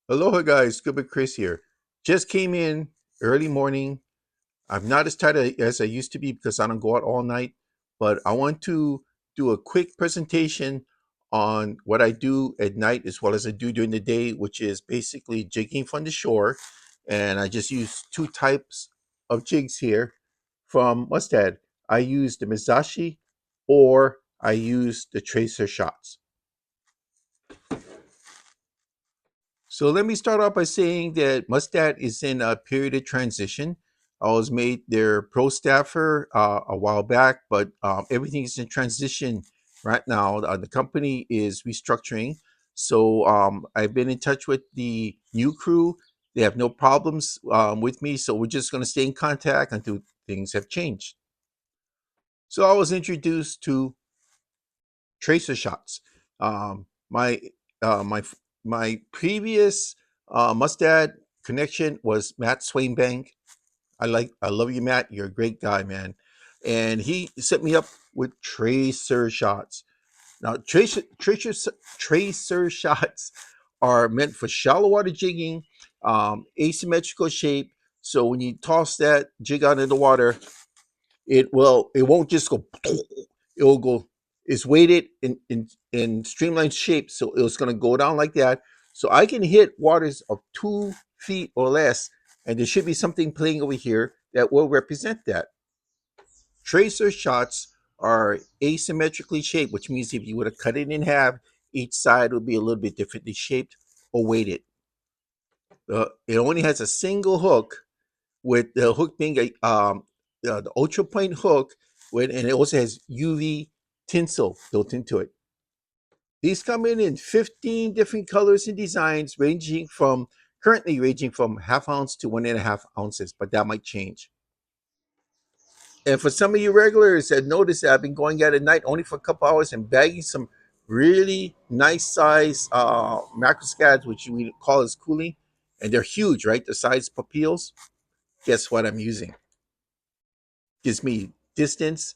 Aloha guys, Scuba Chris here. Just came in early morning. I'm not as tired as I used to be because I don't go out all night, but I want to do a quick presentation on what I do at night as well as I do during the day, which is basically jigging from the shore. And I just use two types of jigs here from Mustad. I use the Mezashi or I use the Tracershots. So let me start off by saying that Mustad is in a period of transition. I was made their pro staffer a while back, but everything is in transition right now. The company is restructuring. So I've been in touch with the new crew. They have no problems with me. So we're just going to stay in contact until things have changed. So I was introduced to Tracershots. My my my previous Mustad connection was Matt Swainbank. I love you, Matt. You're a great guy, man. And he set me up with tracer shots. Now, tracer shots are meant for shallow water jigging, asymmetrical shape. So when you toss that jig out in the water, it won't just go. It will go. It's weighted in streamlined shape, so it's going to go down like that. So I can hit waters of 2 feet or less, and there should be something playing over here that will represent that. Tracer shots are asymmetrically shaped, which means if you were to cut it in half, each side would be a little bit differently shaped or weighted. It only has a single hook, with the hook being the ultra point hook, and it also has UV tinsel built into it. These come in 15 different colors and designs, currently ranging from half ounce to 1.5 ounces, but that might change. And for some of you regulars that notice that I've been going out at night only for a couple hours and bagging some really nice size macroscads, which we call as coolie, and they're huge, right? The size pupils. Guess what I'm using? Gives me distance,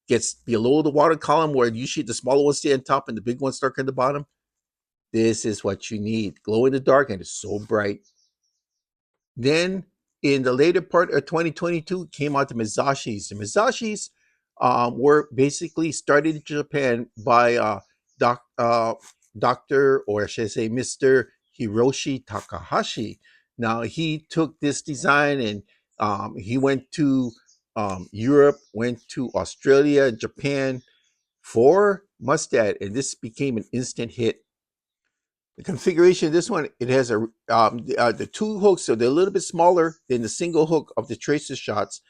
gets below the water column where usually the smaller ones stay on top and the big ones start at the bottom. This is what you need. Glow in the dark and it's so bright. Then in the later part of 2022 came out the Mezashis. The Mezashis were basically started in Japan by Dr. or should I say Mr. Hiroshi Takahashi. Now he took this design and he went to Europe, went to Australia, Japan for Mustad, and this became an instant hit. The configuration of this one, it has the two hooks, so they're a little bit smaller than the single hook of the tracer shots,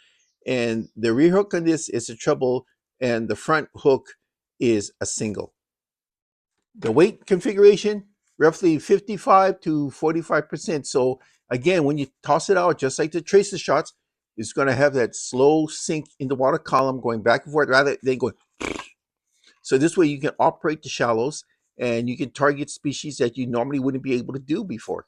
and the rear hook on this is a treble, and the front hook is a single. The weight configuration, roughly 55 to 45%. So again, when you toss it out, just like the tracer shots, it's going to have that slow sink in the water column going back and forth rather than going. So this way you can operate the shallows and you can target species that you normally wouldn't be able to do before.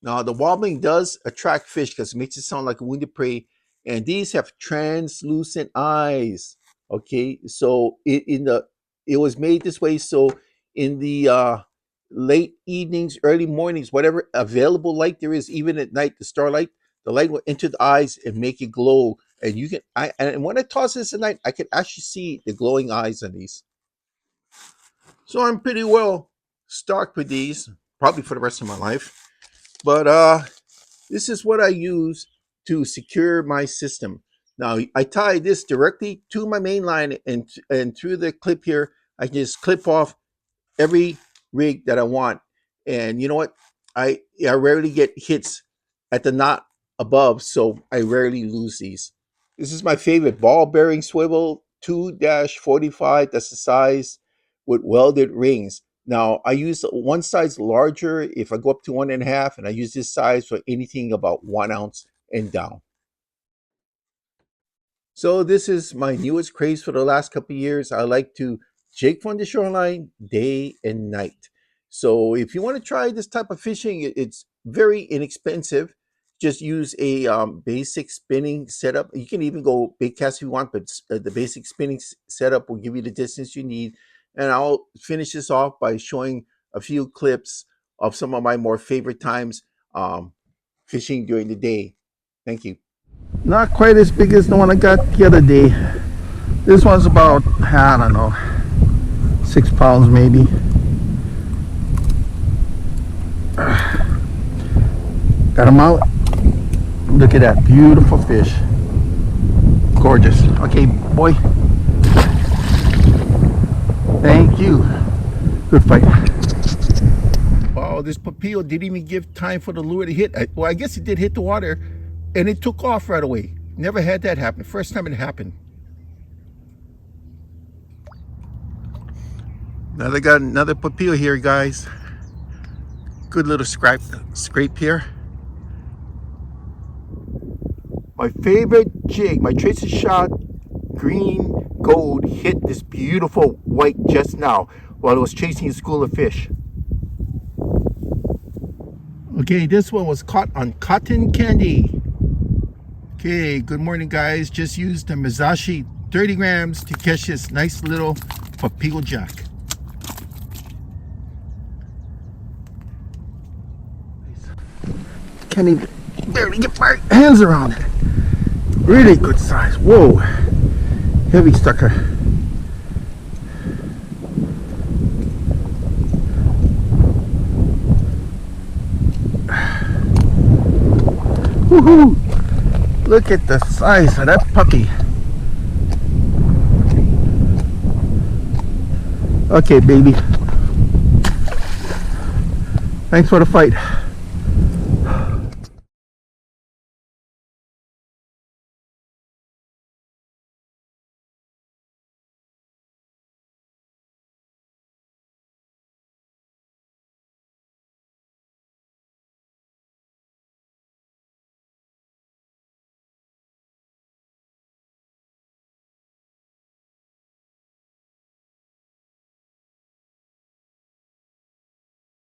Now the wobbling does attract fish because it makes it sound like a wounded prey, and these have translucent eyes. Okay, so it was made this way so in the late evenings, early mornings, whatever available light there is, even at night, the starlight, the light will enter the eyes and make it glow. And and when I toss this at night, I can actually see the glowing eyes on these. So I'm pretty well stocked with these, probably for the rest of my life. But this is what I use to secure my system. Now I tie this directly to my main line, and through the clip here, I can just clip off every rig that I want. And you know what? I rarely get hits at the knot above, so I rarely lose these. This is my favorite ball bearing swivel 2-45. That's the size with welded rings. Now I use one size larger if I go up to 1.5, and I use this size for anything about 1 ounce and down. So this is my newest craze for the last couple of years. I like to jig from the shoreline day and night. So if you want to try this type of fishing, it's very inexpensive. Just use a basic spinning setup. You can even go big cast if you want, but the basic spinning setup will give you the distance you need. And I'll finish this off by showing a few clips of some of my more favorite times fishing during the day. Thank you. Not quite as big as the one I got the other day. This one's about, I don't know, 6 pounds maybe. Got him out. Look at that beautiful fish. Gorgeous. Okay, boy. Thank you. Good fight. Oh, this papillo didn't even give time for the lure to hit. Well, I guess it did hit the water and it took off right away. Never had that happen. First time it happened. Now they got another papillo here, guys. Good little scrape here. My favorite jig, my Tracershot green gold, hit this beautiful white just now while I was chasing a school of fish. Okay, this one was caught on cotton candy. Okay, good morning, guys. Just used the Mezashi 30 grams to catch this nice little papillo jack. Can't even barely get my hands around it. Really good size. Whoa, heavy sucker. Woohoo! Look at the size of that puppy. Okay, baby. Thanks for the fight.